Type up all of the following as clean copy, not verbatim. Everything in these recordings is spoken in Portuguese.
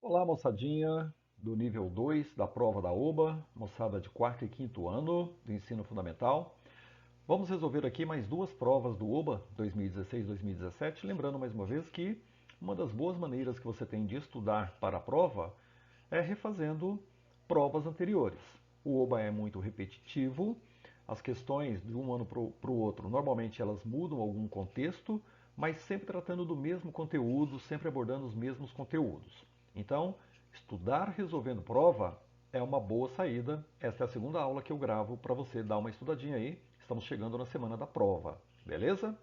Olá, moçadinha do nível 2 da prova da OBA, moçada de quarto e quinto ano do ensino fundamental. Vamos resolver aqui mais duas provas do OBA 2016-2017, lembrando mais uma vez que uma das boas maneiras que você tem de estudar para a prova é refazendo provas anteriores. O OBA é muito repetitivo, as questões de um ano para o outro, normalmente elas mudam algum contexto, mas sempre tratando do mesmo conteúdo, sempre abordando os mesmos conteúdos. Então, estudar resolvendo prova é uma boa saída. Esta é a segunda aula que eu gravo para você dar uma estudadinha aí. Estamos chegando na semana da prova, beleza?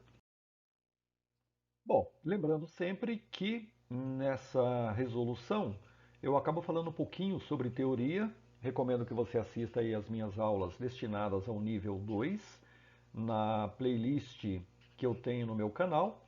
Bom, lembrando sempre que nessa resolução eu acabo falando um pouquinho sobre teoria. Recomendo que você assista aí as minhas aulas destinadas ao nível 2 na playlist que eu tenho no meu canal.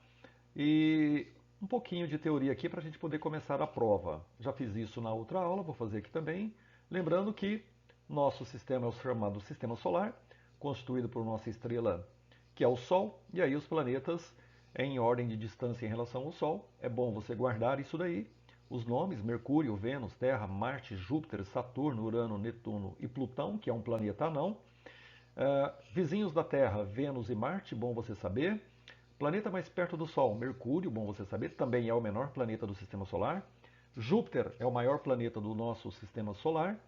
E um pouquinho de teoria aqui para a gente poder começar a prova. Já fiz isso na outra aula, vou fazer aqui também. Lembrando que nosso sistema é o chamado Sistema Solar, constituído por nossa estrela, que é o Sol, e aí os planetas em ordem de distância em relação ao Sol. É bom você guardar isso daí. Os nomes: Mercúrio, Vênus, Terra, Marte, Júpiter, Saturno, Urano, Netuno e Plutão, que é um planeta anão. Vizinhos da Terra: Vênus e Marte, bom você saber. Planeta mais perto do Sol: Mercúrio, bom você saber, também é o menor planeta do Sistema Solar. Júpiter é o maior planeta do nosso Sistema Solar.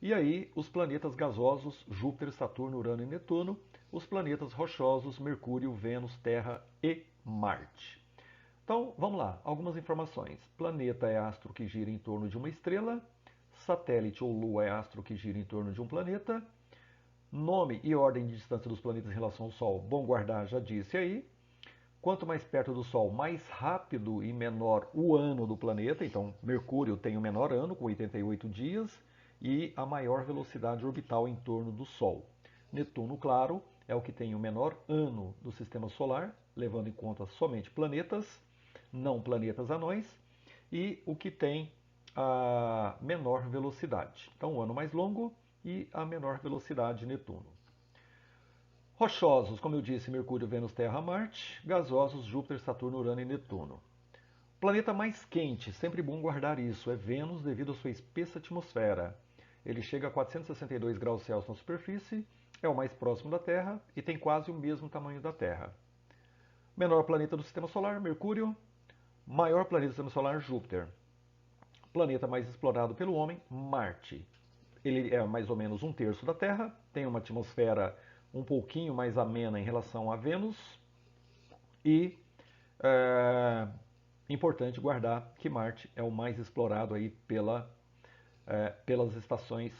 E aí, os planetas gasosos: Júpiter, Saturno, Urano e Netuno. Os planetas rochosos: Mercúrio, Vênus, Terra e Marte. Então, vamos lá, algumas informações. Planeta é astro que gira em torno de uma estrela. Satélite ou lua é astro que gira em torno de um planeta. Nome e ordem de distância dos planetas em relação ao Sol, bom guardar, já disse aí. Quanto mais perto do Sol, mais rápido e menor o ano do planeta. Então, Mercúrio tem o menor ano, com 88 dias, e a maior velocidade orbital em torno do Sol. Netuno, claro, é o que tem o menor ano do Sistema Solar, levando em conta somente planetas, não planetas anões, e o que tem a menor velocidade. Então, o ano mais longo e a menor velocidade, Netuno. Rochosos, como eu disse, Mercúrio, Vênus, Terra, Marte. Gasosos, Júpiter, Saturno, Urano e Netuno. Planeta mais quente, sempre bom guardar isso, é Vênus devido à sua espessa atmosfera. Ele chega a 462 graus Celsius na superfície, é o mais próximo da Terra e tem quase o mesmo tamanho da Terra. Menor planeta do Sistema Solar, Mercúrio. Maior planeta do Sistema Solar, Júpiter. Planeta mais explorado pelo homem, Marte. Ele é mais ou menos um terço da Terra, tem uma atmosfera um pouquinho mais amena em relação a Vênus e é importante guardar que Marte é o mais explorado aí pelas estações.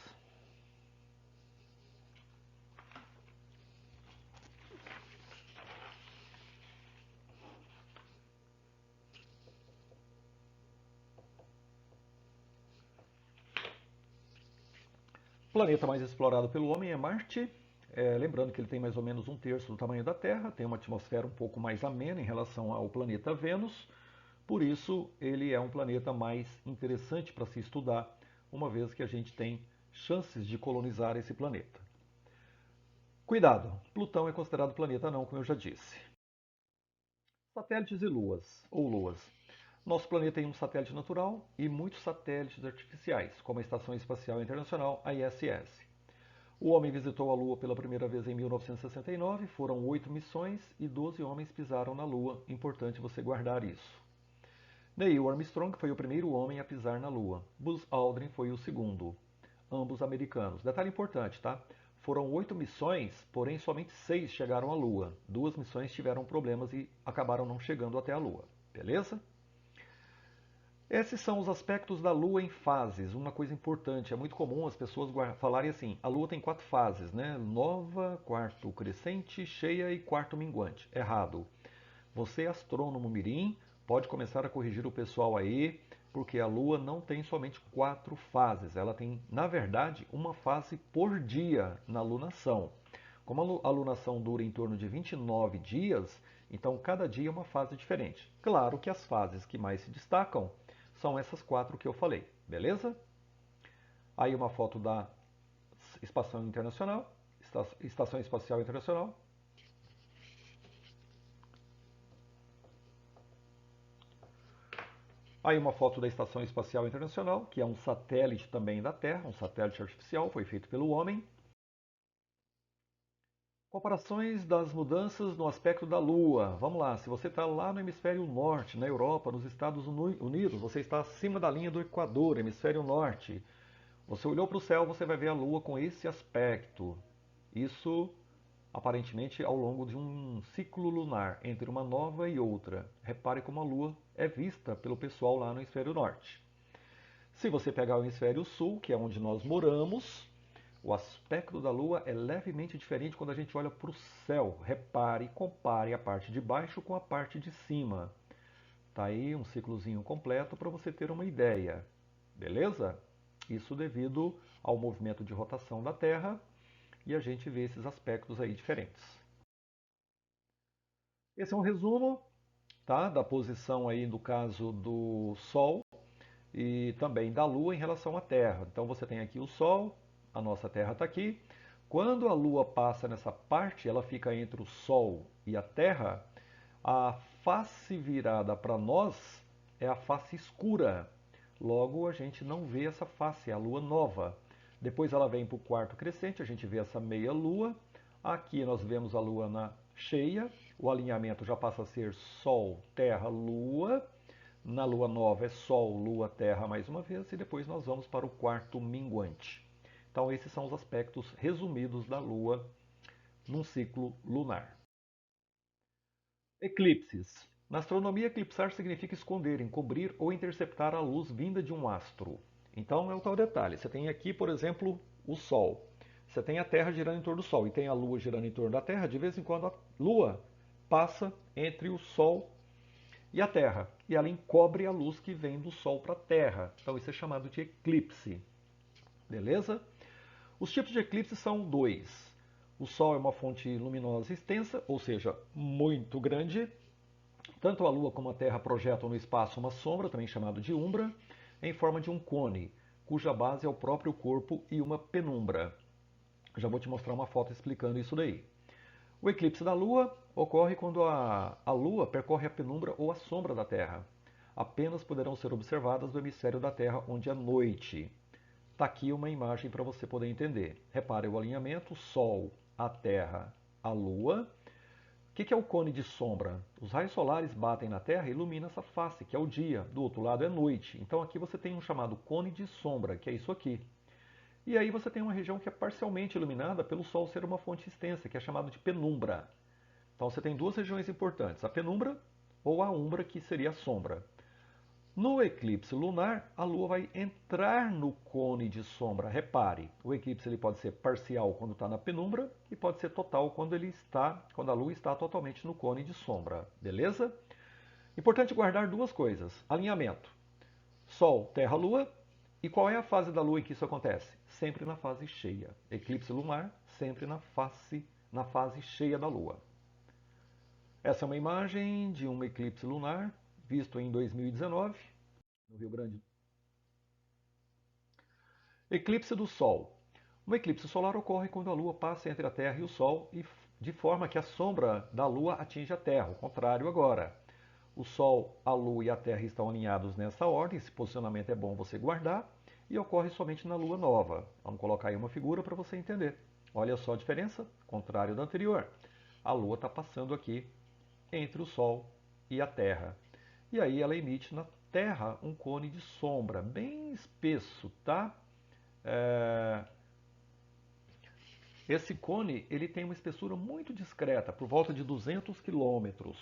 O planeta mais explorado pelo homem é Marte. Lembrando que ele tem mais ou menos um terço do tamanho da Terra, tem uma atmosfera um pouco mais amena em relação ao planeta Vênus. Por isso, ele é um planeta mais interessante para se estudar, uma vez que a gente tem chances de colonizar esse planeta. Cuidado, Plutão é considerado planeta não, como eu já disse. Satélites e luas, ou luas. Nosso planeta tem um satélite natural e muitos satélites artificiais, como a Estação Espacial Internacional, a ISS. O homem visitou a Lua pela primeira vez em 1969, foram 8 missões e 12 homens pisaram na Lua, importante você guardar isso. Neil Armstrong foi o primeiro homem a pisar na Lua. Buzz Aldrin foi o segundo. Ambos americanos. Detalhe importante, tá? Foram 8 missões, porém somente 6 chegaram à Lua. 2 missões tiveram problemas e acabaram não chegando até a Lua. Beleza? Esses são os aspectos da Lua em fases. Uma coisa importante, é muito comum as pessoas falarem assim: a Lua tem 4 fases, né? Nova, quarto crescente, cheia e quarto minguante. Errado. Você, astrônomo mirim, pode começar a corrigir o pessoal aí, porque a Lua não tem somente 4 fases. Ela tem, na verdade, uma fase por dia na lunação. Como a lunação dura em torno de 29 dias, então cada dia é uma fase diferente. Claro que as fases que mais se destacam são essas 4 que eu falei, beleza? Aí uma foto da Estação Internacional, Estação Espacial Internacional. Aí uma foto da Estação Espacial Internacional, que é um satélite também da Terra, um satélite artificial, foi feito pelo homem. Comparações das mudanças no aspecto da Lua. Vamos lá, se você está lá no hemisfério norte, na Europa, nos Estados Unidos, você está acima da linha do Equador, hemisfério norte. Você olhou para o céu, você vai ver a Lua com esse aspecto. Isso, aparentemente, ao longo de um ciclo lunar entre uma nova e outra. Repare como a Lua é vista pelo pessoal lá no hemisfério norte. Se você pegar o hemisfério sul, que é onde nós moramos, o aspecto da Lua é levemente diferente quando a gente olha para o céu. Repare e compare a parte de baixo com a parte de cima. Tá aí um ciclozinho completo para você ter uma ideia. Beleza? Isso devido ao movimento de rotação da Terra e a gente vê esses aspectos aí diferentes. Esse é um resumo, tá, da posição aí no caso do Sol e também da Lua em relação à Terra. Então você tem aqui o Sol, a nossa Terra está aqui. Quando a Lua passa nessa parte, ela fica entre o Sol e a Terra, a face virada para nós é a face escura. Logo, a gente não vê essa face, é a Lua nova. Depois ela vem para o quarto crescente, a gente vê essa meia Lua. Aqui nós vemos a Lua na cheia, o alinhamento já passa a ser Sol, Terra, Lua. Na lua nova é Sol, Lua, Terra mais uma vez, e depois nós vamos para o quarto minguante. Então, esses são os aspectos resumidos da Lua num ciclo lunar. Eclipses. Na astronomia, eclipsar significa esconder, encobrir ou interceptar a luz vinda de um astro. Então, é o tal detalhe. Você tem aqui, por exemplo, o Sol. Você tem a Terra girando em torno do Sol e tem a Lua girando em torno da Terra. De vez em quando, a Lua passa entre o Sol e a Terra, e ela encobre a luz que vem do Sol para a Terra. Então isso é chamado de eclipse. Beleza? Os tipos de eclipse são dois. O Sol é uma fonte luminosa extensa, ou seja, muito grande. Tanto a Lua como a Terra projetam no espaço uma sombra, também chamada de umbra, em forma de um cone, cuja base é o próprio corpo e uma penumbra. Já vou te mostrar uma foto explicando isso daí. O eclipse da Lua ocorre quando a Lua percorre a penumbra ou a sombra da Terra. Apenas poderão ser observadas do hemisfério da Terra onde é noite. Está aqui uma imagem para você poder entender. Repare o alinhamento: Sol, a Terra, a Lua. O que é o cone de sombra? Os raios solares batem na Terra e iluminam essa face, que é o dia. Do outro lado é noite. Então aqui você tem um chamado cone de sombra, que é isso aqui. E aí você tem uma região que é parcialmente iluminada pelo Sol ser uma fonte extensa, que é chamado de penumbra. Então você tem duas regiões importantes, a penumbra ou a umbra, que seria a sombra. No eclipse lunar, a Lua vai entrar no cone de sombra. Repare, o eclipse ele pode ser parcial quando está na penumbra e pode ser total quando a Lua está totalmente no cone de sombra. Beleza? Importante guardar duas coisas: alinhamento, Sol, Terra, Lua. E qual é a fase da Lua em que isso acontece? Sempre na fase cheia. Eclipse lunar, sempre na fase cheia da Lua. Essa é uma imagem de um eclipse lunar visto em 2019 no Rio Grande. Eclipse do Sol. Um eclipse solar ocorre quando a Lua passa entre a Terra e o Sol e de forma que a sombra da Lua atinge a Terra. O contrário agora. O Sol, a Lua e a Terra estão alinhados nessa ordem. Esse posicionamento é bom você guardar e ocorre somente na Lua nova. Vamos colocar aí uma figura para você entender. Olha só a diferença, contrário da anterior. A Lua está passando aqui entre o Sol e a Terra. E aí ela emite na Terra um cone de sombra, bem espesso, tá? Esse cone ele tem uma espessura muito discreta, por volta de 200 quilômetros.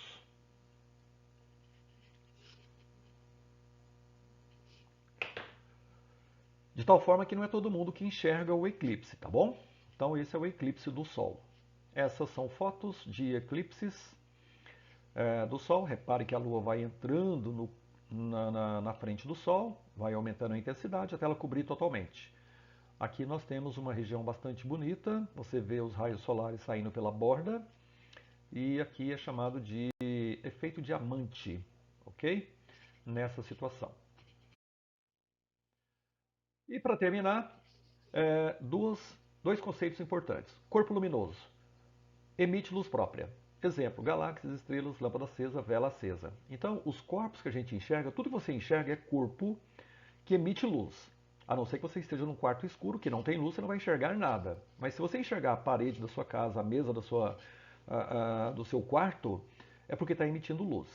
De tal forma que não é todo mundo que enxerga o eclipse, tá bom? Então esse é o eclipse do Sol. Essas são fotos de eclipses do Sol. Repare que a Lua vai entrando na frente do Sol, vai aumentando a intensidade até ela cobrir totalmente. Aqui nós temos uma região bastante bonita, você vê os raios solares saindo pela borda, e aqui é chamado de efeito diamante, ok? Nessa situação. E para terminar, dois conceitos importantes. Corpo luminoso emite luz própria. Exemplo, galáxias, estrelas, lâmpada acesa, vela acesa. Então, os corpos que a gente enxerga, tudo que você enxerga é corpo que emite luz. A não ser que você esteja num quarto escuro, que não tem luz, você não vai enxergar nada. Mas se você enxergar a parede da sua casa, a mesa do seu quarto, é porque está emitindo luz.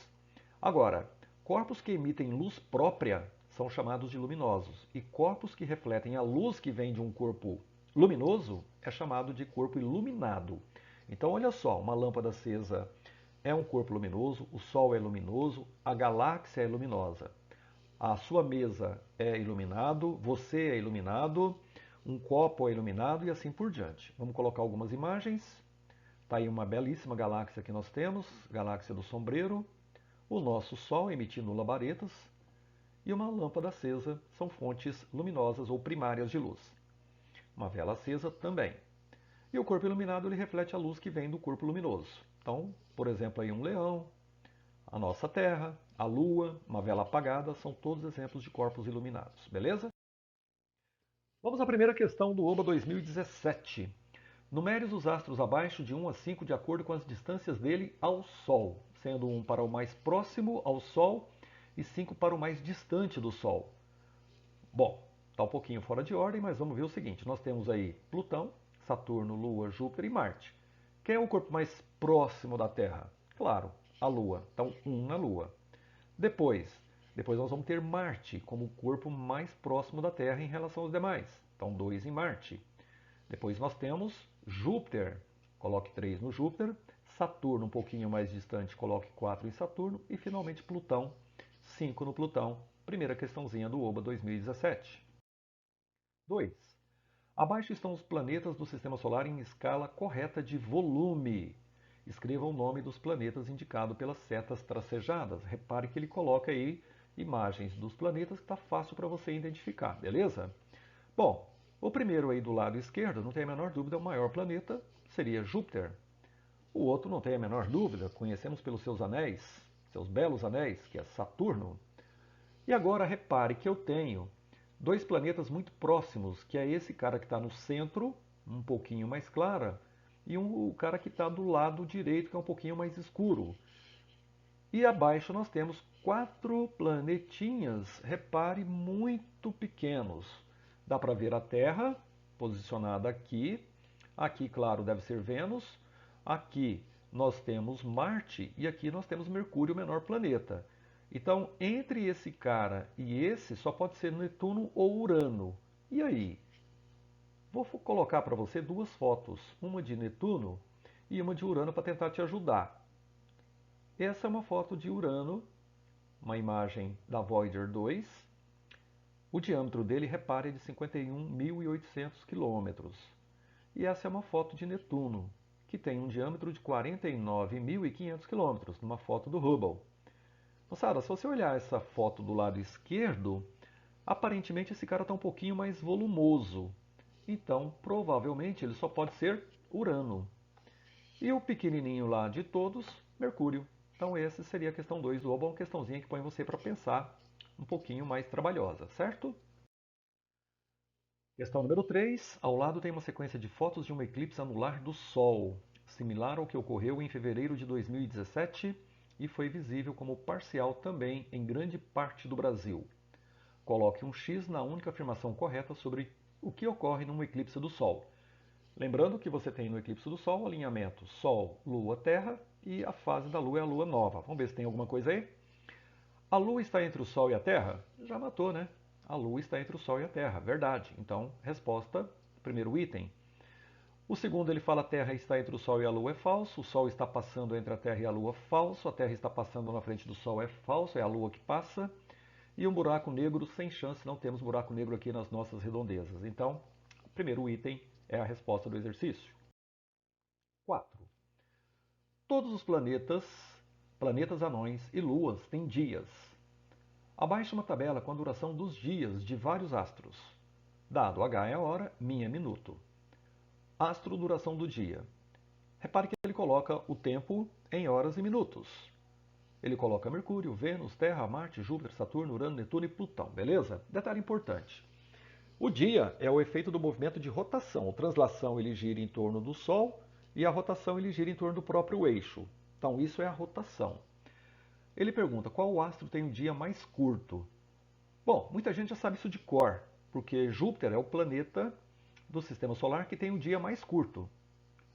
Agora, corpos que emitem luz própria são chamados de luminosos. E corpos que refletem a luz que vem de um corpo luminoso é chamado de corpo iluminado. Então, olha só, uma lâmpada acesa é um corpo luminoso, o Sol é luminoso, a galáxia é luminosa. A sua mesa é iluminado, você é iluminado, um copo é iluminado e assim por diante. Vamos colocar algumas imagens. Está aí uma belíssima galáxia que nós temos, galáxia do Sombreiro, o nosso Sol emitindo labaredas e uma lâmpada acesa são fontes luminosas ou primárias de luz. Uma vela acesa também. E o corpo iluminado ele reflete a luz que vem do corpo luminoso. Então, por exemplo, aí um leão, a nossa Terra, a Lua, uma vela apagada, são todos exemplos de corpos iluminados, beleza? Vamos à primeira questão do OBA 2017. Numere os astros abaixo de 1 a 5 de acordo com as distâncias dele ao Sol, sendo 1 para o mais próximo ao Sol e 5 para o mais distante do Sol. Bom, está um pouquinho fora de ordem, mas vamos ver o seguinte. Nós temos aí Plutão, Saturno, Lua, Júpiter e Marte. Quem é o corpo mais próximo da Terra? Claro, a Lua. Então, 1 na Lua. Depois nós vamos ter Marte como o corpo mais próximo da Terra em relação aos demais. Então, 2 em Marte. Depois nós temos Júpiter. Coloque 3 no Júpiter. Saturno um pouquinho mais distante, coloque 4 em Saturno. E finalmente Plutão, 5 no Plutão. Primeira questãozinha do OBA 2017. 2. Abaixo estão os planetas do Sistema Solar em escala correta de volume. Escreva o nome dos planetas indicado pelas setas tracejadas. Repare que ele coloca aí imagens dos planetas que está fácil para você identificar, beleza? Bom, o primeiro aí do lado esquerdo, não tem a menor dúvida, o maior planeta seria Júpiter. O outro não tem a menor dúvida, conhecemos pelos seus anéis, seus belos anéis, que é Saturno. E agora repare que eu tenho dois planetas muito próximos, que é esse cara que está no centro, um pouquinho mais clara, e o cara que está do lado direito, que é um pouquinho mais escuro. E abaixo nós temos quatro planetinhas, repare, muito pequenos. Dá para ver a Terra, posicionada aqui. Aqui, claro, deve ser Vênus. Aqui nós temos Marte e aqui nós temos Mercúrio, o menor planeta. Então, entre esse cara e esse, só pode ser Netuno ou Urano. E aí? Vou colocar para você duas fotos, uma de Netuno e uma de Urano para tentar te ajudar. Essa é uma foto de Urano, uma imagem da Voyager 2. O diâmetro dele, repare, é de 51.800 km. E essa é uma foto de Netuno, que tem um diâmetro de 49.500 km, numa foto do Hubble. Moçada, se você olhar essa foto do lado esquerdo, aparentemente esse cara está um pouquinho mais volumoso. Então, provavelmente, ele só pode ser Urano. E o pequenininho lá de todos, Mercúrio. Então, essa seria a questão 2 do OBA, uma questãozinha que põe você para pensar um pouquinho mais trabalhosa, certo? Questão número 3. Ao lado tem uma sequência de fotos de um eclipse anular do Sol, similar ao que ocorreu em fevereiro de 2017 e foi visível como parcial também em grande parte do Brasil. Coloque um X na única afirmação correta sobre o que ocorre num eclipse do Sol. Lembrando que você tem no eclipse do Sol o alinhamento Sol, Lua, Terra e a fase da Lua é a Lua nova. Vamos ver se tem alguma coisa aí? A Lua está entre o Sol e a Terra? Já matou, né? A Lua está entre o Sol e a Terra, verdade. Então, resposta, primeiro item. O segundo, ele fala a Terra está entre o Sol e a Lua, é falso. O Sol está passando entre a Terra e a Lua, falso. A Terra está passando na frente do Sol, é falso. É a Lua que passa. E um buraco negro, sem chance, não temos buraco negro aqui nas nossas redondezas. Então, o primeiro item é a resposta do exercício. 4. Todos os planetas anões e luas têm dias. Abaixo uma tabela com a duração dos dias de vários astros. Dado H é hora, min é minuto. Astro, duração do dia. Repare que ele coloca o tempo em horas e minutos. Ele coloca Mercúrio, Vênus, Terra, Marte, Júpiter, Saturno, Urano, Netuno e Plutão, beleza? Detalhe importante. O dia é o efeito do movimento de rotação. A translação ele gira em torno do Sol e a rotação ele gira em torno do próprio eixo. Então, isso é a rotação. Ele pergunta qual astro tem o dia mais curto. Bom, muita gente já sabe isso de cor, porque Júpiter é o planeta do sistema solar que tem o dia mais curto,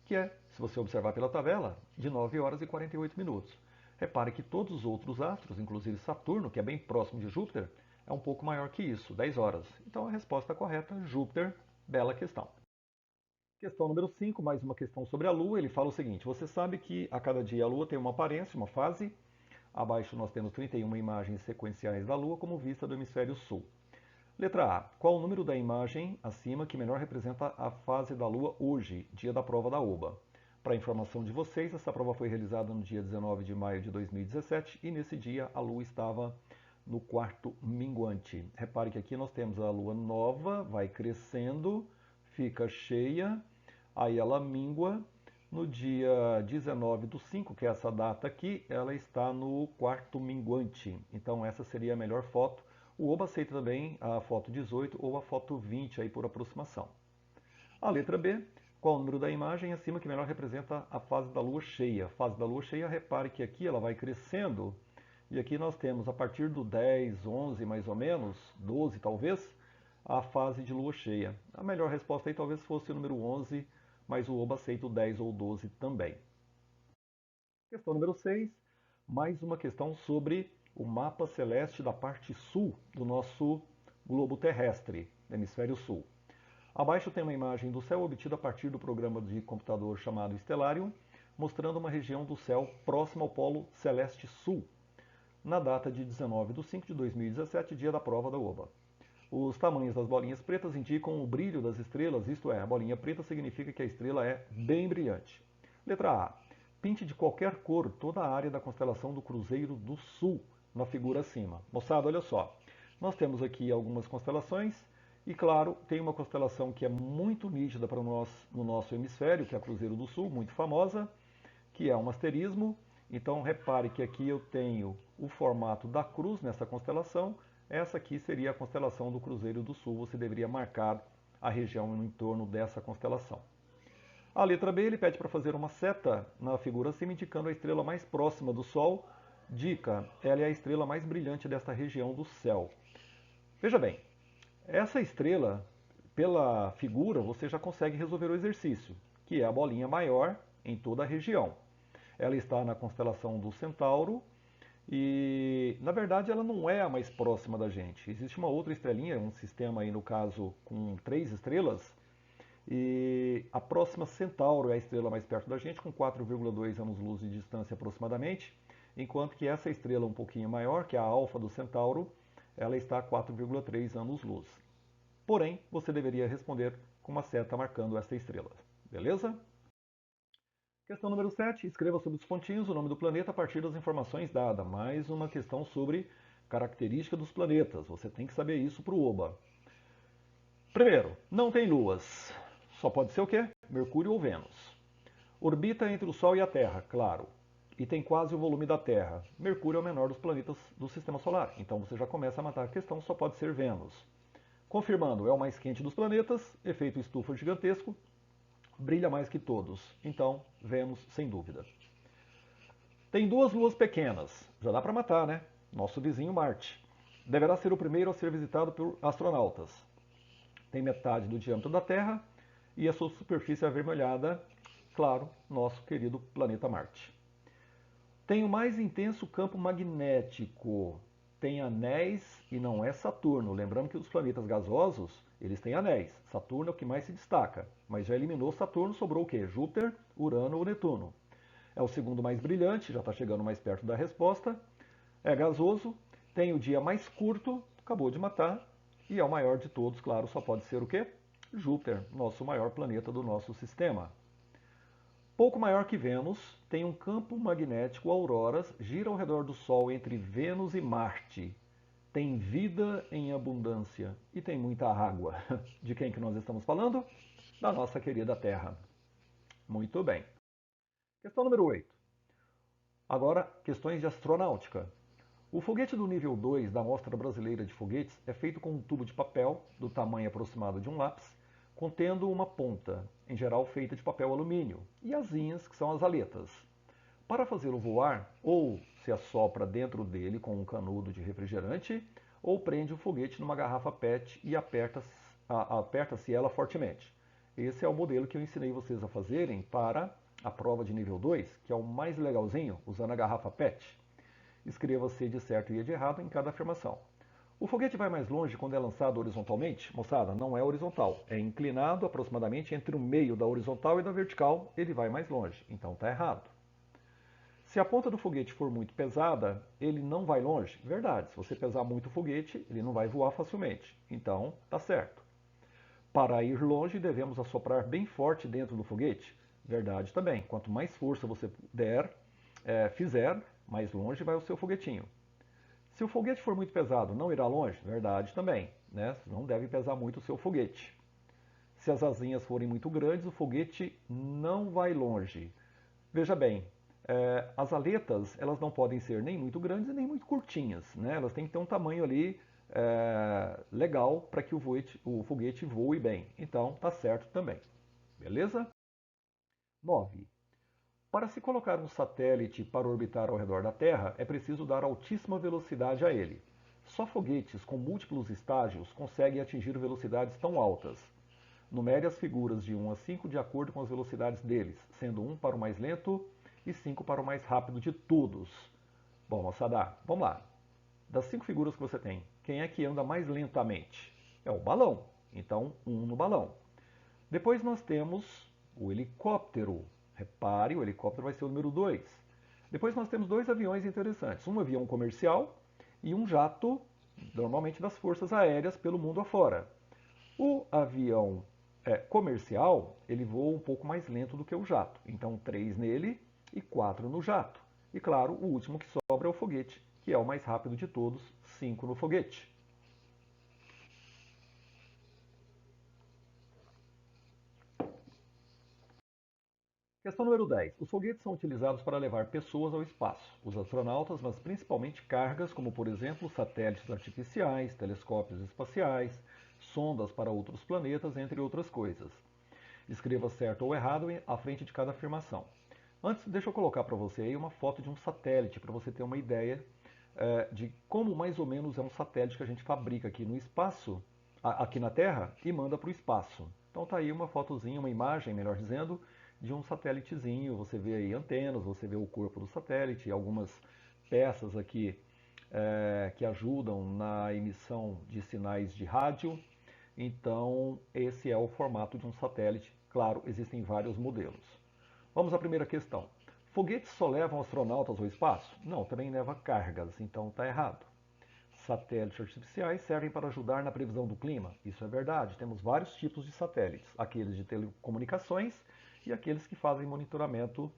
que é, se você observar pela tabela, de 9 horas e 48 minutos. Repare que todos os outros astros, inclusive Saturno, que é bem próximo de Júpiter, é um pouco maior que isso, 10 horas. Então a resposta correta, Júpiter, bela questão. Questão número 5, mais uma questão sobre a Lua. Ele fala o seguinte: você sabe que a cada dia a Lua tem uma aparência, uma fase. Abaixo nós temos 31 imagens sequenciais da Lua como vista do hemisfério sul. Letra A. Qual o número da imagem acima que melhor representa a fase da Lua hoje, dia da prova da OBA? Para informação de vocês, essa prova foi realizada no dia 19 de maio de 2017 e nesse dia a Lua estava no quarto minguante. Repare que aqui nós temos a Lua nova, vai crescendo, fica cheia, aí ela mingua. No dia 19 do 5, que é essa data aqui, ela está no quarto minguante. Então essa seria a melhor foto. O OBA aceita também a foto 18 ou a foto 20 aí por aproximação. A letra B, qual o número da imagem acima que melhor representa a fase da lua cheia? A fase da lua cheia, repare que aqui ela vai crescendo e aqui nós temos a partir do 10, 11 mais ou menos, 12 talvez, a fase de lua cheia. A melhor resposta aí talvez fosse o número 11, mas o OBA aceita o 10 ou 12 também. Questão número 6, mais uma questão sobre o mapa celeste da parte sul do nosso globo terrestre, hemisfério sul. Abaixo tem uma imagem do céu obtida a partir do programa de computador chamado Stellarium, mostrando uma região do céu próxima ao polo celeste sul, na data de 19 de 5 de 2017, dia da prova da OBA. Os tamanhos das bolinhas pretas indicam o brilho das estrelas, isto é, a bolinha preta significa que a estrela é bem brilhante. Letra A. Pinte de qualquer cor toda a área da constelação do Cruzeiro do Sul, na figura acima. Moçada, olha só. Nós temos aqui algumas constelações e, claro, tem uma constelação que é muito nítida para nós no nosso hemisfério, que é a Cruzeiro do Sul, muito famosa, que é um asterismo. Então, repare que aqui eu tenho o formato da cruz nessa constelação. Essa aqui seria a constelação do Cruzeiro do Sul. Você deveria marcar a região no entorno dessa constelação. A letra B, ele pede para fazer uma seta na figura acima, indicando a estrela mais próxima do Sol. Dica, ela é a estrela mais brilhante desta região do céu. Veja bem, essa estrela, pela figura, você já consegue resolver o exercício, que é a bolinha maior em toda a região. Ela está na constelação do Centauro e, na verdade, ela não é a mais próxima da gente. Existe uma outra estrelinha, um sistema aí, no caso, com 3 estrelas, e a próxima Centauro é a estrela mais perto da gente, com 4,2 anos-luz de distância aproximadamente, enquanto que essa estrela um pouquinho maior, que é a Alfa do Centauro, ela está a 4,3 anos-luz. Porém, você deveria responder com uma seta marcando esta estrela. Beleza? Questão número 7. Escreva sobre os pontinhos o nome do planeta a partir das informações dadas. Mais uma questão sobre característica dos planetas. Você tem que saber isso para o OBA. Primeiro, não tem luas. Só pode ser o quê? Mercúrio ou Vênus. Orbita entre o Sol e a Terra, claro. E tem quase o volume da Terra. Mercúrio é o menor dos planetas do Sistema Solar. Então você já começa a matar a questão, só pode ser Vênus. Confirmando, é o mais quente dos planetas, efeito estufa gigantesco, brilha mais que todos. Então, Vênus, sem dúvida. Tem 2 luas pequenas. Já dá para matar, né? Nosso vizinho Marte. Deverá ser o primeiro a ser visitado por astronautas. Tem metade do diâmetro da Terra e a sua superfície avermelhada, claro, nosso querido planeta Marte. Tem o mais intenso campo magnético. Tem anéis e não é Saturno. Lembrando que os planetas gasosos, eles têm anéis. Saturno é o que mais se destaca. Mas já eliminou Saturno, sobrou o quê? Júpiter, Urano ou Netuno. É o segundo mais brilhante, já está chegando mais perto da resposta. É gasoso, tem o dia mais curto, acabou de matar. E é o maior de todos, claro, só pode ser o quê? Júpiter, nosso maior planeta do nosso sistema. Pouco maior que Vênus, tem um campo magnético auroras, gira ao redor do Sol entre Vênus e Marte. Tem vida em abundância e tem muita água. De quem que nós estamos falando? Da nossa querida Terra. Muito bem. Questão número 8. Agora, questões de astronáutica. O foguete do nível 2 da Mostra Brasileira de Foguetes é feito com um tubo de papel, do tamanho aproximado de um lápis, contendo uma ponta, em geral feita de papel alumínio, e asinhas, que são as aletas. Para fazê-lo voar, ou se assopra dentro dele com um canudo de refrigerante, ou prende o foguete numa garrafa PET e aperta-se ela fortemente. Esse é o modelo que eu ensinei vocês a fazerem para a prova de nível 2, que é o mais legalzinho, usando a garrafa PET. Escreva se de certo e de errado em cada afirmação. O foguete vai mais longe quando é lançado horizontalmente? Moçada, não é horizontal. É inclinado aproximadamente entre o meio da horizontal e da vertical, ele vai mais longe. Então está errado. Se a ponta do foguete for muito pesada, ele não vai longe? Verdade. Se você pesar muito o foguete, ele não vai voar facilmente. Então está certo. Para ir longe, devemos assoprar bem forte dentro do foguete? Verdade também. Quanto mais força você fizer, mais longe vai o seu foguetinho. Se o foguete for muito pesado, não irá longe? Verdade também, né? Não deve pesar muito o seu foguete. Se as asinhas forem muito grandes, o foguete não vai longe. Veja bem, as aletas elas não podem ser nem muito grandes nem muito curtinhas, né? Elas têm que ter um tamanho ali legal para que o foguete voe bem. Então, tá certo também. Beleza? 9. Para se colocar um satélite para orbitar ao redor da Terra, é preciso dar altíssima velocidade a ele. Só foguetes com múltiplos estágios conseguem atingir velocidades tão altas. Numere as figuras de 1 a 5 de acordo com as velocidades deles, sendo 1 para o mais lento e 5 para o mais rápido de todos. Bom, moçada, vamos lá. Das 5 figuras que você tem, quem é que anda mais lentamente? É o balão. Então, 1 no balão. Depois nós temos o helicóptero. Repare, o helicóptero vai ser o número 2. Depois nós temos dois aviões interessantes. Um avião comercial e um jato, normalmente das forças aéreas, pelo mundo afora. O avião comercial, ele voa um pouco mais lento do que o jato. Então, 3 nele e 4 no jato. E claro, o último que sobra é o foguete, que é o mais rápido de todos, 5 no foguete. Questão número 10. Os foguetes são utilizados para levar pessoas ao espaço, os astronautas, mas principalmente cargas, como por exemplo satélites artificiais, telescópios espaciais, sondas para outros planetas, entre outras coisas. Escreva certo ou errado à frente de cada afirmação. Antes, deixa eu colocar para você aí uma foto de um satélite, para você ter uma ideia de como mais ou menos é um satélite que a gente fabrica aqui no espaço, aqui na Terra, e manda para o espaço. Então tá aí uma fotozinha, uma imagem, melhor dizendo, de um satélitezinho. Você vê aí antenas, você vê o corpo do satélite, algumas peças aqui que ajudam na emissão de sinais de rádio. Então, esse é o formato de um satélite. Claro, existem vários modelos. Vamos à primeira questão. Foguetes só levam astronautas ao espaço? Não, também leva cargas, então está errado. Satélites artificiais servem para ajudar na previsão do clima? Isso é verdade. Temos vários tipos de satélites, aqueles de telecomunicações e aqueles que fazem monitoramento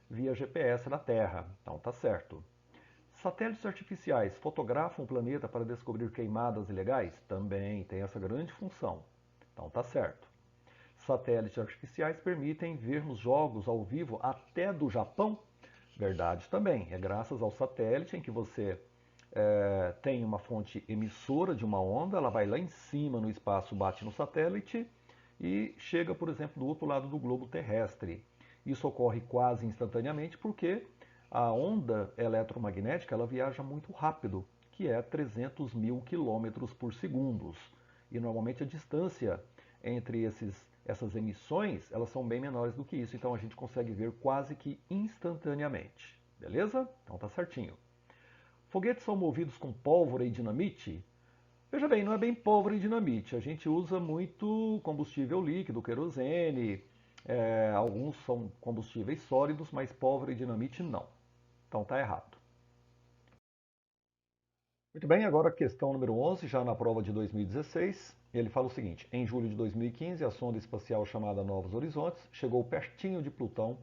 via GPS na Terra. Então está certo. Satélites artificiais fotografam o planeta para descobrir queimadas ilegais? Também tem essa grande função. Então tá certo. Satélites artificiais permitem vermos jogos ao vivo até do Japão? Verdade também. É graças ao satélite em que você tem uma fonte emissora de uma onda, ela vai lá em cima no espaço, bate no satélite e chega, por exemplo, do outro lado do globo terrestre. Isso ocorre quase instantaneamente porque a onda eletromagnética ela viaja muito rápido, que é 300 mil quilômetros por segundo. E normalmente a distância entre essas emissões elas são bem menores do que isso, então a gente consegue ver quase que instantaneamente. Beleza? Então tá certinho. Foguetes são movidos com pólvora e dinamite? Veja bem, não é bem pólvora e dinamite. A gente usa muito combustível líquido, querosene, alguns são combustíveis sólidos, mas pólvora e dinamite não. Então tá errado. Muito bem, agora a questão número 11, já na prova de 2016. Ele fala o seguinte: em julho de 2015, a sonda espacial chamada Novos Horizontes chegou pertinho de Plutão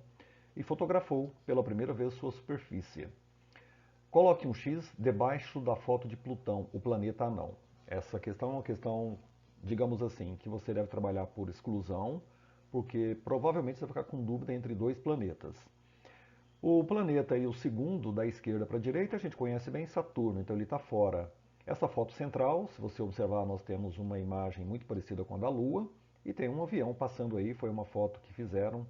e fotografou pela primeira vez sua superfície. Coloque um X debaixo da foto de Plutão, o planeta anão. Essa questão é uma questão, digamos assim, que você deve trabalhar por exclusão, porque provavelmente você vai ficar com dúvida entre dois planetas. O planeta aí, o segundo da esquerda para a direita, a gente conhece bem Saturno, então ele está fora. Essa foto central, se você observar, nós temos uma imagem muito parecida com a da Lua e tem um avião passando aí. Foi uma foto que fizeram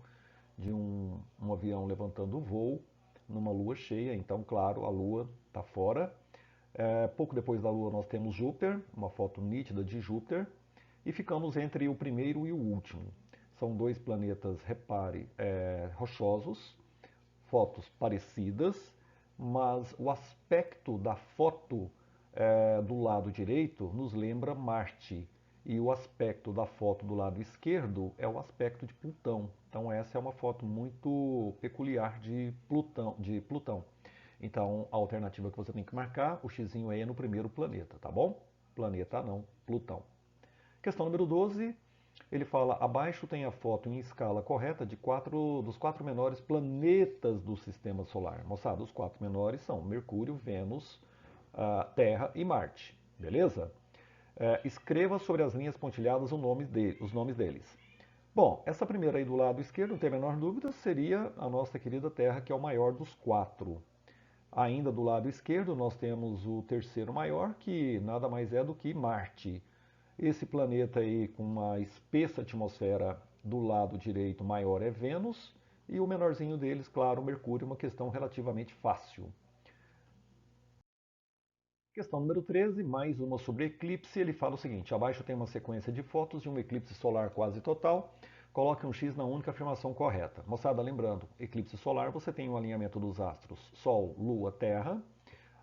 de um avião levantando o voo numa lua cheia, então, claro, a lua está fora. Pouco depois da lua nós temos Júpiter, uma foto nítida de Júpiter, e ficamos entre o primeiro e o último. São dois planetas, repare, rochosos, fotos parecidas, mas o aspecto da foto do lado direito nos lembra Marte. E o aspecto da foto do lado esquerdo é o aspecto de Plutão. Então essa é uma foto muito peculiar de Plutão. Então a alternativa que você tem que marcar, o xizinho aí é no primeiro planeta, tá bom? Planeta não, Plutão. Questão número 12, ele fala, abaixo tem a foto em escala correta dos quatro menores planetas do Sistema Solar. Moçada, os quatro menores são Mercúrio, Vênus, Terra e Marte. Beleza? Escreva sobre as linhas pontilhadas os nomes deles. Bom, essa primeira aí do lado esquerdo, não tem a menor dúvida, seria a nossa querida Terra, que é o maior dos quatro. Ainda do lado esquerdo, nós temos o terceiro maior, que nada mais é do que Marte. Esse planeta aí com uma espessa atmosfera do lado direito maior é Vênus, e o menorzinho deles, claro, Mercúrio, uma questão relativamente fácil. Questão número 13, mais uma sobre eclipse. Ele fala o seguinte: abaixo tem uma sequência de fotos de um eclipse solar quase total. Coloque um X na única afirmação correta. Moçada, lembrando, eclipse solar você tem um alinhamento dos astros Sol, Lua, Terra.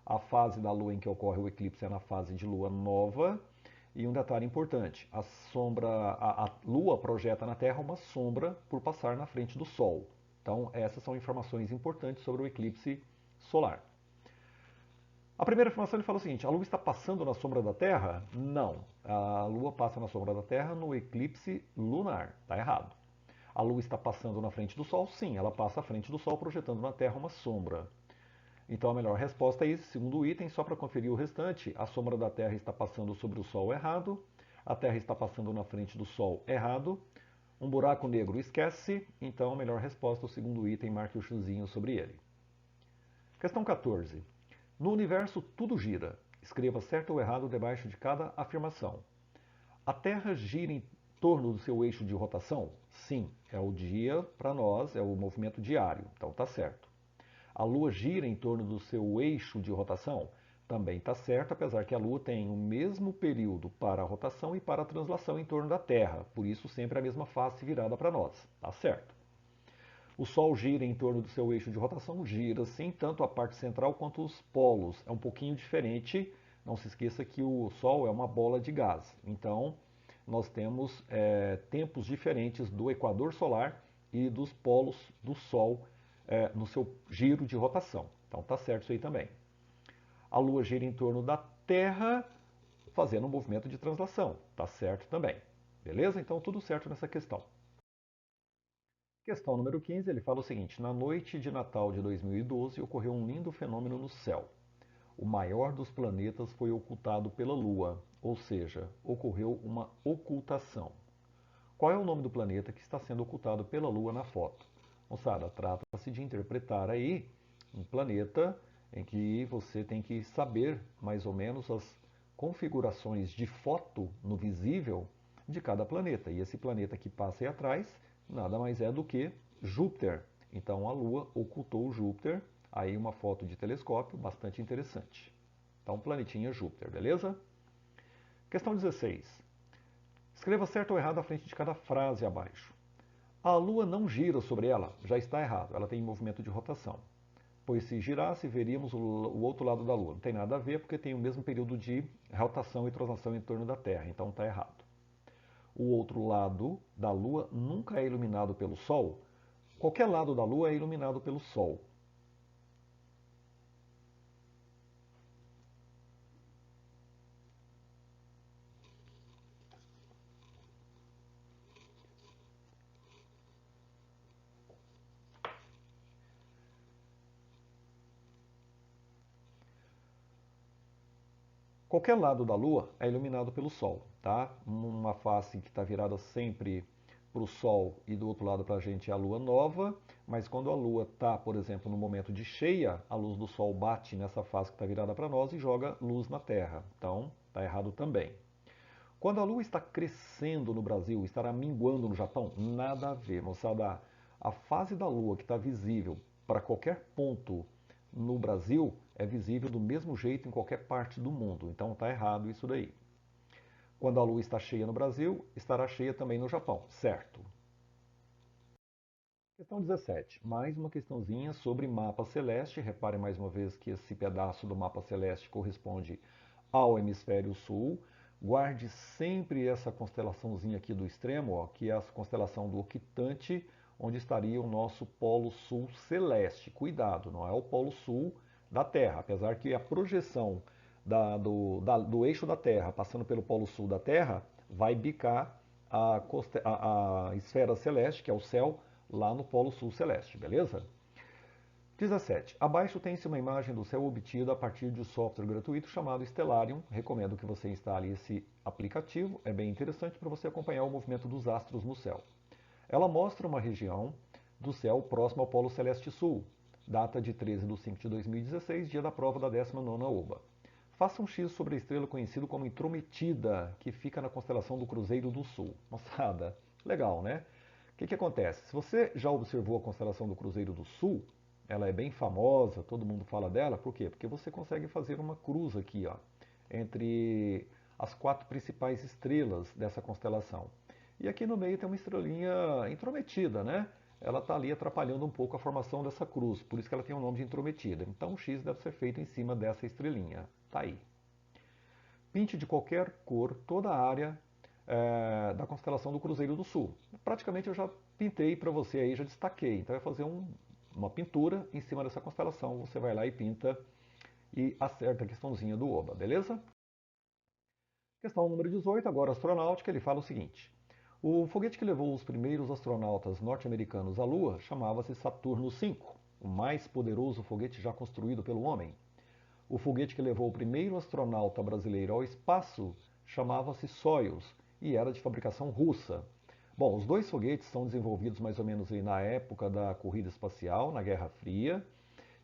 A fase da Lua em que ocorre o eclipse é na fase de Lua nova. E um detalhe importante: a Lua projeta na Terra uma sombra por passar na frente do Sol. Então, essas são informações importantes sobre o eclipse solar. A primeira afirmação ele fala o seguinte: a Lua está passando na sombra da Terra? Não. A Lua passa na sombra da Terra no eclipse lunar. Está errado. A Lua está passando na frente do Sol? Sim, ela passa à frente do Sol, projetando na Terra uma sombra. Então a melhor resposta é esse segundo item. Só para conferir o restante, a sombra da Terra está passando sobre o Sol errado, a Terra está passando na frente do Sol errado, um buraco negro esquece, então a melhor resposta, o segundo item, marque o xizinho sobre ele. Questão 14. No universo tudo gira. Escreva certo ou errado debaixo de cada afirmação. A Terra gira em torno do seu eixo de rotação? Sim, é o dia para nós, é o movimento diário, então tá certo. A Lua gira em torno do seu eixo de rotação? Também está certo, apesar que a Lua tem o mesmo período para a rotação e para a translação em torno da Terra, por isso sempre a mesma face virada para nós. Tá certo. O Sol gira em torno do seu eixo de rotação? Gira sim, tanto a parte central quanto os polos. É um pouquinho diferente, não se esqueça que o Sol é uma bola de gás. Então, nós temos tempos diferentes do equador solar e dos polos do Sol no seu giro de rotação. Então, tá certo isso aí também. A Lua gira em torno da Terra, fazendo um movimento de translação. Tá certo também. Beleza? Então, tudo certo nessa questão. Questão número 15, ele fala o seguinte: na noite de Natal de 2012 ocorreu um lindo fenômeno no céu. O maior dos planetas foi ocultado pela Lua, ou seja, ocorreu uma ocultação. Qual é o nome do planeta que está sendo ocultado pela Lua na foto? Moçada, trata-se de interpretar aí um planeta em que você tem que saber mais ou menos as configurações de foto no visível de cada planeta. E esse planeta que passa aí atrás nada mais é do que Júpiter. Então a Lua ocultou Júpiter, aí uma foto de telescópio bastante interessante. Então planetinha Júpiter, beleza? Questão 16. Escreva certo ou errado à frente de cada frase abaixo. A Lua não gira sobre ela, já está errado, ela tem movimento de rotação. Pois se girasse, veríamos o outro lado da Lua. Não tem nada a ver porque tem o mesmo período de rotação e translação em torno da Terra, então está errado. O outro lado da Lua nunca é iluminado pelo Sol. Qualquer lado da Lua é iluminado pelo Sol. Qualquer lado da Lua é iluminado pelo Sol, tá? Uma face que está virada sempre para o Sol e do outro lado para a gente é a Lua nova, mas quando a Lua está, por exemplo, no momento de cheia, a luz do Sol bate nessa face que está virada para nós e joga luz na Terra. Então, está errado também. Quando a Lua está crescendo no Brasil, estará minguando no Japão? Nada a ver, moçada. A fase da Lua que está visível para qualquer ponto no Brasil é visível do mesmo jeito em qualquer parte do mundo. Então está errado isso daí. Quando a Lua está cheia no Brasil, estará cheia também no Japão, certo? Questão 17. Mais uma questãozinha sobre mapa celeste. Repare mais uma vez que esse pedaço do mapa celeste corresponde ao hemisfério sul. Guarde sempre essa constelaçãozinha aqui do extremo, ó, que é a constelação do Octante, onde estaria o nosso polo sul celeste. Cuidado, não é o polo sul da Terra, apesar que a projeção do eixo da Terra, passando pelo polo sul da Terra, vai bicar a esfera celeste, que é o céu, lá no polo sul celeste, beleza? 17. Abaixo tem-se uma imagem do céu obtida a partir de um software gratuito chamado Stellarium. Recomendo que você instale esse aplicativo, é bem interessante para você acompanhar o movimento dos astros no céu. Ela mostra uma região do céu próxima ao Polo Celeste Sul, data de 13 de 5 de 2016, dia da prova da 19ª OBA. Faça um X sobre a estrela conhecida como Intrometida, que fica na constelação do Cruzeiro do Sul. Moçada, legal, né? O que acontece? Se você já observou a constelação do Cruzeiro do Sul, ela é bem famosa, todo mundo fala dela, por quê? Porque você consegue fazer uma cruz aqui, ó, entre as 4 principais estrelas dessa constelação. E aqui no meio tem uma estrelinha intrometida, né? Ela está ali atrapalhando um pouco a formação dessa cruz, por isso que ela tem o nome de intrometida. Então o X deve ser feito em cima dessa estrelinha. Tá aí. Pinte de qualquer cor toda a área da constelação do Cruzeiro do Sul. Praticamente eu já pintei para você aí, já destaquei. Então vai fazer uma pintura em cima dessa constelação. Você vai lá e pinta e acerta a questãozinha do Oba, beleza? Questão número 18, agora astronáutica, ele fala o seguinte. O foguete que levou os primeiros astronautas norte-americanos à Lua chamava-se Saturno V, o mais poderoso foguete já construído pelo homem. O foguete que levou o primeiro astronauta brasileiro ao espaço chamava-se Soyuz e era de fabricação russa. Bom, os dois foguetes são desenvolvidos mais ou menos aí na época da corrida espacial, na Guerra Fria,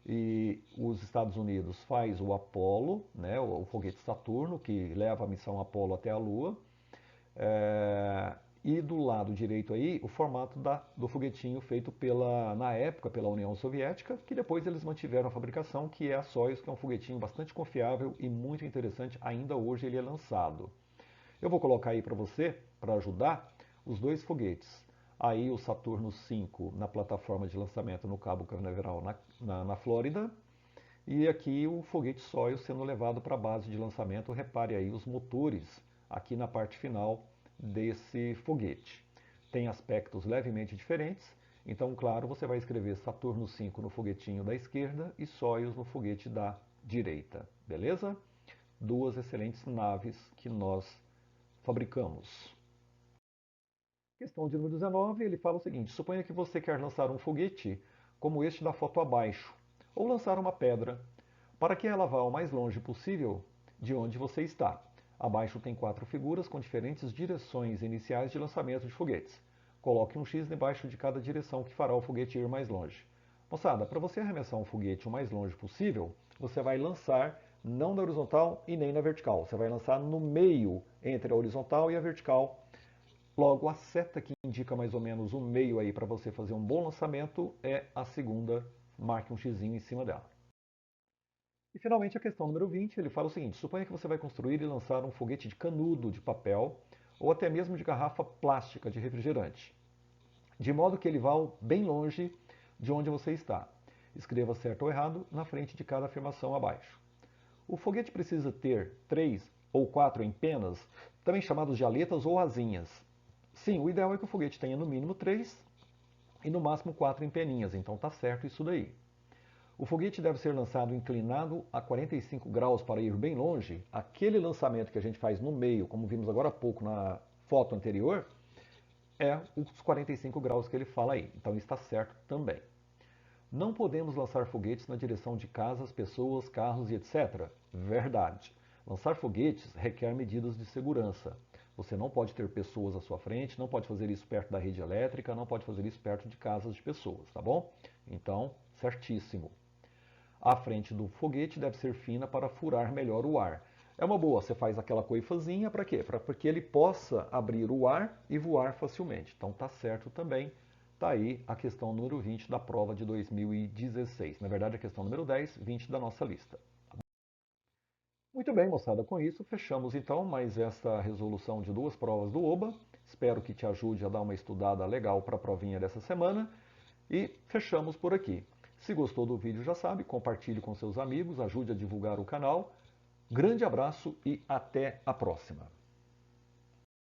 e os Estados Unidos faz o Apollo, né, o foguete Saturno, que leva a missão Apollo até a Lua. E do lado direito aí, o formato do foguetinho feito na época pela União Soviética, que depois eles mantiveram a fabricação, que é a Soyuz, que é um foguetinho bastante confiável e muito interessante, ainda hoje ele é lançado. Eu vou colocar aí para você, para ajudar, os dois foguetes. Aí o Saturno V na plataforma de lançamento no Cabo Canaveral, na Flórida, e aqui o foguete Soyuz sendo levado para a base de lançamento. Repare aí os motores aqui na parte final desse foguete. Tem aspectos levemente diferentes, então, claro, você vai escrever Saturno V no foguetinho da esquerda e Soyuz no foguete da direita, beleza? Duas excelentes naves que nós fabricamos. Questão de número 19, ele fala o seguinte: suponha que você quer lançar um foguete como este da foto abaixo, ou lançar uma pedra, para que ela vá o mais longe possível de onde você está. Abaixo tem 4 figuras com diferentes direções iniciais de lançamento de foguetes. Coloque um X debaixo de cada direção que fará o foguete ir mais longe. Moçada, para você arremessar um foguete o mais longe possível, você vai lançar não na horizontal e nem na vertical. Você vai lançar no meio entre a horizontal e a vertical. Logo, a seta que indica mais ou menos o meio aí para você fazer um bom lançamento é a segunda. Marque um xizinho em cima dela. E finalmente a questão número 20, ele fala o seguinte: suponha que você vai construir e lançar um foguete de canudo de papel ou até mesmo de garrafa plástica de refrigerante, de modo que ele vá bem longe de onde você está. Escreva certo ou errado na frente de cada afirmação abaixo. O foguete precisa ter 3 ou 4 empenas, também chamados de aletas ou asinhas. Sim, o ideal é que o foguete tenha no mínimo 3 e no máximo 4 empeninhas, então tá certo isso daí. O foguete deve ser lançado inclinado a 45 graus para ir bem longe. Aquele lançamento que a gente faz no meio, como vimos agora há pouco na foto anterior, é os 45 graus que ele fala aí. Então está certo também. Não podemos lançar foguetes na direção de casas, pessoas, carros e etc. Verdade. Lançar foguetes requer medidas de segurança. Você não pode ter pessoas à sua frente, não pode fazer isso perto da rede elétrica, não pode fazer isso perto de casas de pessoas, tá bom? Então, certíssimo. A frente do foguete deve ser fina para furar melhor o ar. É uma boa, você faz aquela coifazinha para quê? Para que ele possa abrir o ar e voar facilmente. Então tá certo também. Está aí a questão número 20 da prova de 2016. Na verdade, a questão número 10, 20 da nossa lista. Muito bem, moçada, com isso fechamos então mais esta resolução de duas provas do OBA. Espero que te ajude a dar uma estudada legal para a provinha dessa semana. E fechamos por aqui. Se gostou do vídeo, já sabe, compartilhe com seus amigos, ajude a divulgar o canal. Grande abraço e até a próxima!